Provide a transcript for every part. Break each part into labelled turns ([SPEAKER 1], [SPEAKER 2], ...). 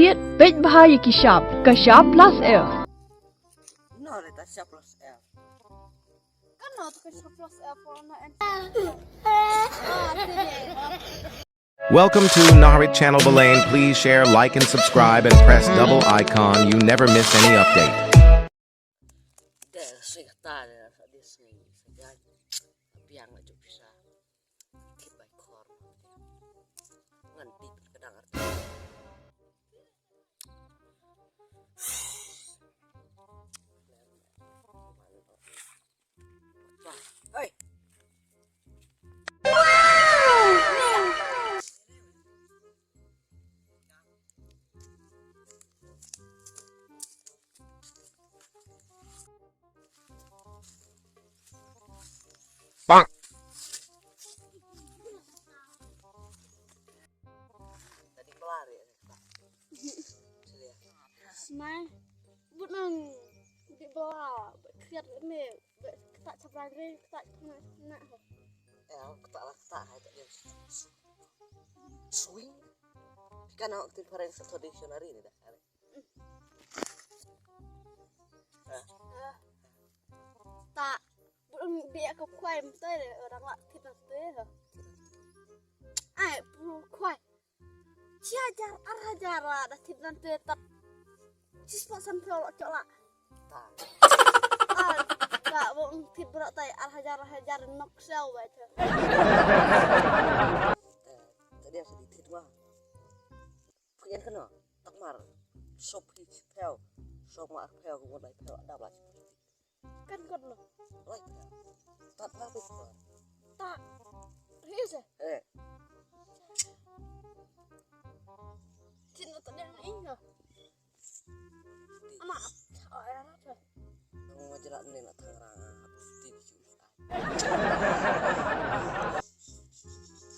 [SPEAKER 1] Tiết Bích Bahaya Kishap Kashap plus F.
[SPEAKER 2] No, that's Kashap plus F.
[SPEAKER 3] Ano to Kashap plus F na
[SPEAKER 4] Welcome to Naharit Channel Balain. Please share, like, and subscribe, and press double icon. You never miss any update. Bang.
[SPEAKER 2] Tadi pelari ya.
[SPEAKER 3] Smai bunang di bawah kreat ini tak capragre tak nak
[SPEAKER 2] ketak aja dia swing kan waktu difference tradisional ini dah
[SPEAKER 3] tak bunang dia ke kuai mesti orang lak kita tu ai pu kuai ciajar arajara dah kita tu tak cispa sampai cok lak tak bung tibrak tay arhajar nok sel baca
[SPEAKER 2] tadi yang sedikit mah punya kena takmar sop hits pel sop mar pel gua mulai pel ada lah
[SPEAKER 3] kan kan lo
[SPEAKER 2] like tak habis
[SPEAKER 3] tak rius cinta tadi yang ingat anak anak
[SPEAKER 2] mau jerak nih nak tangerang habis tidur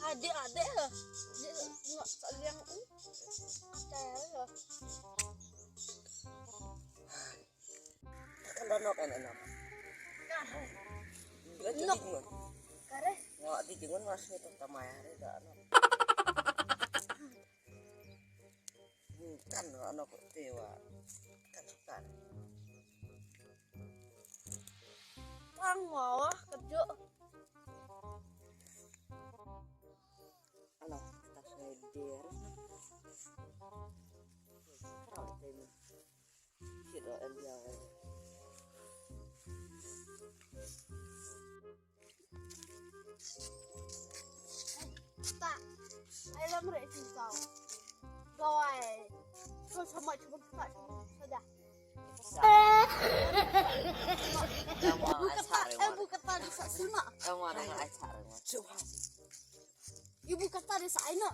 [SPEAKER 3] adik lah dia nggak ada yang ada lah
[SPEAKER 2] kan danok enak bila jadi mah
[SPEAKER 3] kare
[SPEAKER 2] nggak dijungun masih itu tamai hari dah kan anak tewa kan suka
[SPEAKER 3] wah kerja
[SPEAKER 2] anak kita seder tahu ini kira dia
[SPEAKER 3] tak ayo mereka tahu gawai kau sama cuma tak saja ibu kata desa Sima.
[SPEAKER 2] Kamu ada acara mah. Coba.
[SPEAKER 3] Ibu kata desa Aina.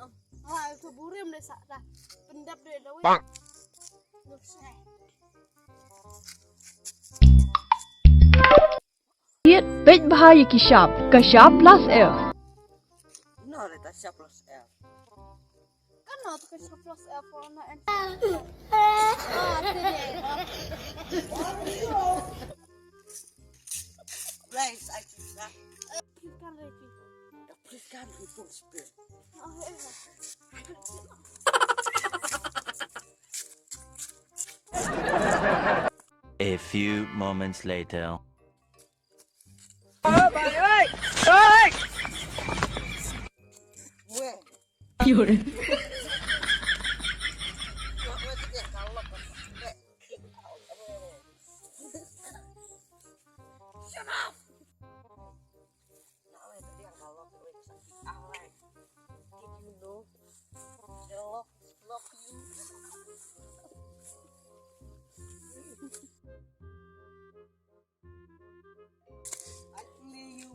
[SPEAKER 3] Ah, itu burim desa dah. Pendap dia dah.
[SPEAKER 4] Bang.
[SPEAKER 1] Tiết Bích Bahaya Kishap Kashap plus F.
[SPEAKER 2] No, that's Kashap plus F.
[SPEAKER 3] Kan to Kashap plus F na
[SPEAKER 2] Please, I please that.
[SPEAKER 3] kan Ricky.
[SPEAKER 2] Please kan full speed.
[SPEAKER 5] A few moments later.
[SPEAKER 1] Yun.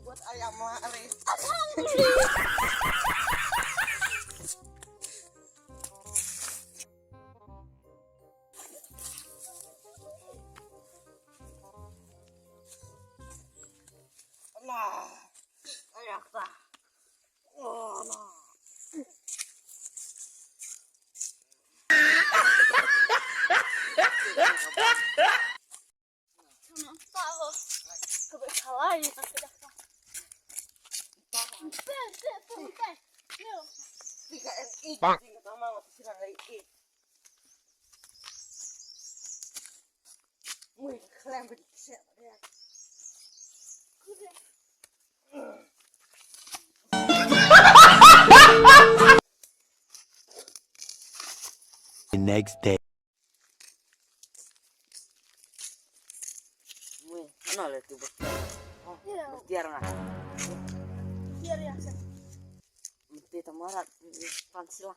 [SPEAKER 2] Buat ayam lari. Nah, ayak tak. Oh, nah.
[SPEAKER 3] Tahu. Kebetulan ya sudah.
[SPEAKER 2] Bang. Kalian berisik dia.
[SPEAKER 5] The next day.
[SPEAKER 2] Mui, mana le tu bos? Oh,
[SPEAKER 3] Iya.
[SPEAKER 2] bertiar nggak?
[SPEAKER 3] Biar ya.
[SPEAKER 2] Mesti tamarat pansila.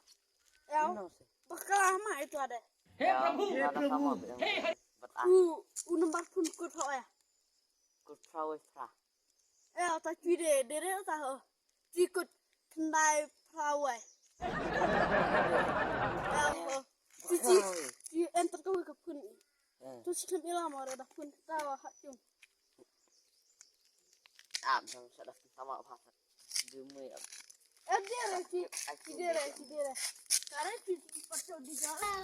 [SPEAKER 3] Ya.
[SPEAKER 2] Mana sih?
[SPEAKER 3] Bakal lama itu ada.
[SPEAKER 2] Ya, ada sama bilang. Betah.
[SPEAKER 3] Nomor pun kut ho ya.
[SPEAKER 2] Kut prawe pra.
[SPEAKER 3] Ya, ta cuide dere ta ho. Cikut kendai prawe. Ya ho. Cici enter kau ke pun. Terus kan ilam ora dah pun tawa hak cum.
[SPEAKER 2] Ah, macam sudah sama apa? Demi
[SPEAKER 3] Dia Dere. Karena cici pasal di jalan.